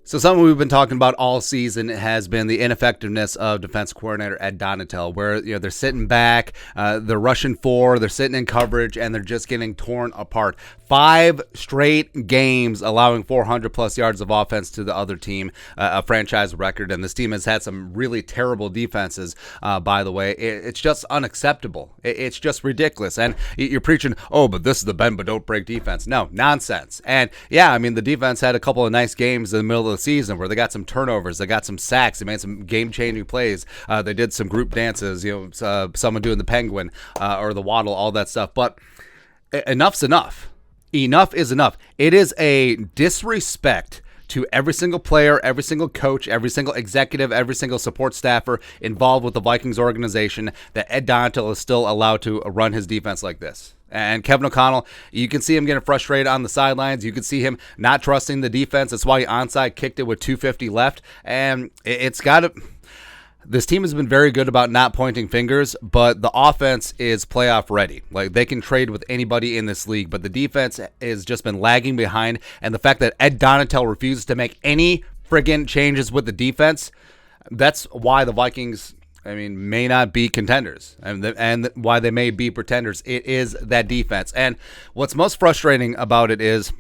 So something we've been talking about all season has been the ineffectiveness of defense coordinator Ed Donatel, where they're sitting back, they're rushing forward, they're sitting in coverage, and they're just getting torn apart. 5 straight games allowing 400 plus yards of offense to the other team, a franchise record, and this team has had some really terrible defenses, by the way. It's just unacceptable. It's just ridiculous. And you're preaching, oh, but this is the bend but don't break defense. No, nonsense. And yeah, I mean, the defense had a couple of nice games in the middle of the season where they got some turnovers, they got some sacks, they made some game-changing plays, they did some group dances, someone doing the penguin or the waddle, all that stuff. But enough's enough. Enough is enough. It is a disrespect to every single player, every single coach, every single executive, every single support staffer involved with the Vikings organization that Ed Donatel is still allowed to run his defense like this. And Kevin O'Connell, you can see him getting frustrated on the sidelines. You can see him not trusting the defense. That's why he onside kicked it with 2:50 left. And it's got to... This team has been very good about not pointing fingers, but the offense is playoff ready. Like, they can trade with anybody in this league, but the defense has just been lagging behind. And the fact that Ed Donatel refuses to make any friggin' changes with the defense, that's why the Vikings, may not be contenders, and why they may be pretenders. It is that defense. And what's most frustrating about it is,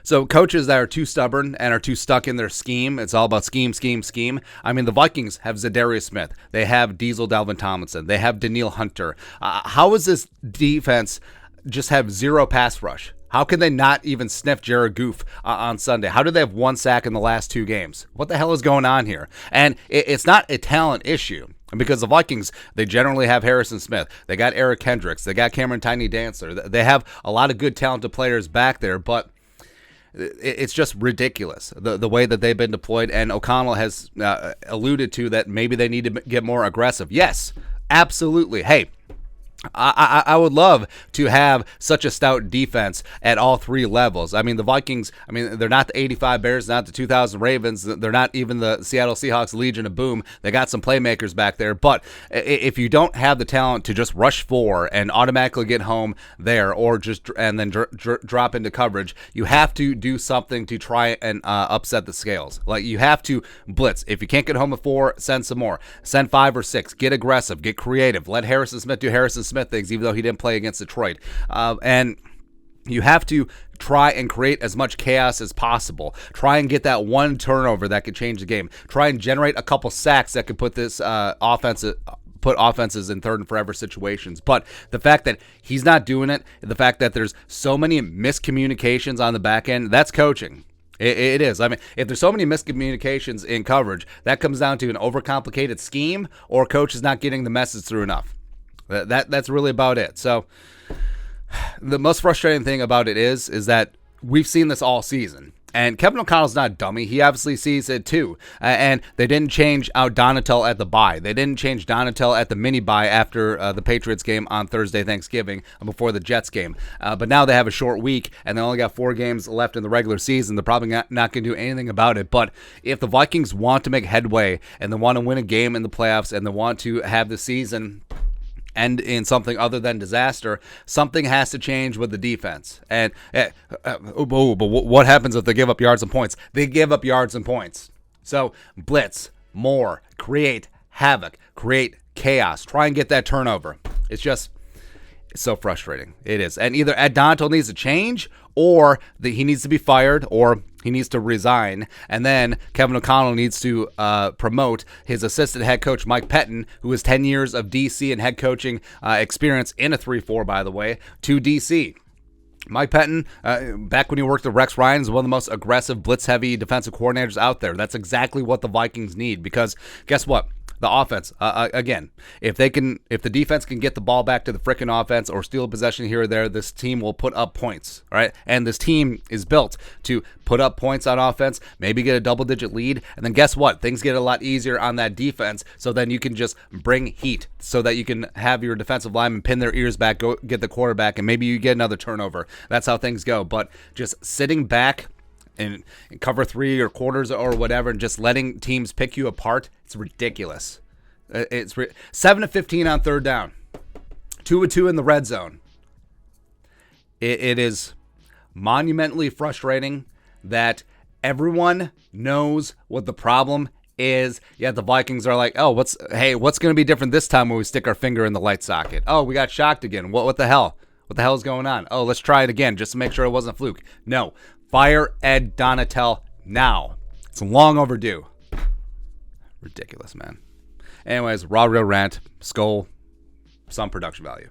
so coaches that are too stubborn and are too stuck in their scheme, it's all about scheme. The Vikings have Zadarius Smith. They have Diesel Dalvin Tomlinson. They have Danielle Hunter. How is this defense just have zero pass rush? How can they not even sniff Jared Goff on Sunday? How do they have 1 sack in the last 2 games? What the hell is going on here? And it's not a talent issue. Because the Vikings, they generally have Harrison Smith. They got Eric Kendricks. They got Cameron Tiny Dancer. They have a lot of good talented players back there, but it's just ridiculous, the way that they've been deployed. And O'Connell has alluded to that maybe they need to get more aggressive. Yes, absolutely. Hey, I would love to have such a stout defense at all 3 levels. The Vikings, they're not the 85 Bears, not the 2000 Ravens. They're not even the Seattle Seahawks Legion of Boom. They got some playmakers back there. But if you don't have the talent to just rush 4 and automatically get home there, or just and then drop into coverage, you have to do something to try and upset the scales. Like, you have to blitz. If you can't get home at 4, send some more. Send 5 or 6. Get aggressive. Get creative. Let Harrison Smith do Harrison Smith things, even though he didn't play against Detroit. And you have to try and create as much chaos as possible. Try and get that 1 turnover that could change the game. Try and generate a couple sacks that could put this put offenses in third and forever situations. But the fact that he's not doing it, the fact that there's so many miscommunications on the back end, that's coaching. It is. If there's so many miscommunications in coverage, that comes down to an overcomplicated scheme, or coach is not getting the message through enough. That's really about it. So the most frustrating thing about it is that we've seen this all season. And Kevin O'Connell's not a dummy. He obviously sees it too. And they didn't change out Donatel at the bye. They didn't change Donatel at the mini bye after the Patriots game on Thursday, Thanksgiving, before the Jets game. But now they have a short week, and they only got 4 games left in the regular season. They're probably not going to do anything about it. But if the Vikings want to make headway, and they want to win a game in the playoffs, and they want to have the season end in something other than disaster, something has to change with the defense. And but what happens if they give up yards and points? They give up yards and points. So blitz more, create havoc, create chaos, try and get that turnover. It's so frustrating. It is. And either Ed Donatel needs to change, or he needs to be fired, or he needs to resign. And then Kevin O'Connell needs to promote his assistant head coach, Mike Pettin, who has 10 years of DC and head coaching experience in a 3-4, by the way, to DC. Mike Pettin, back when he worked at Rex Ryan, is one of the most aggressive, blitz-heavy defensive coordinators out there. That's exactly what the Vikings need, because guess what? The offense, again, if the defense can get the ball back to the frickin' offense or steal a possession here or there, this team will put up points, right? And this team is built to put up points on offense, maybe get a double-digit lead, and then guess what? Things get a lot easier on that defense, so then you can just bring heat so that you can have your defensive linemen pin their ears back, go get the quarterback, and maybe you get another turnover. That's how things go. But just sitting back in cover 3 or quarters or whatever, and just letting teams pick you apart, it's ridiculous. It's 7-15 on third down, 2-2 in the red zone. It is monumentally frustrating that Everyone knows what the problem is. Yet the Vikings are like, oh, what's going to be different this time when we stick our finger in the light socket? Oh, we got shocked again. What the hell? What the hell is going on? Oh, let's try it again just to make sure it wasn't a fluke. No. Fire Ed Donatel now. It's long overdue. Ridiculous, man. Anyways, Raw Real Rant, Skull, some production value.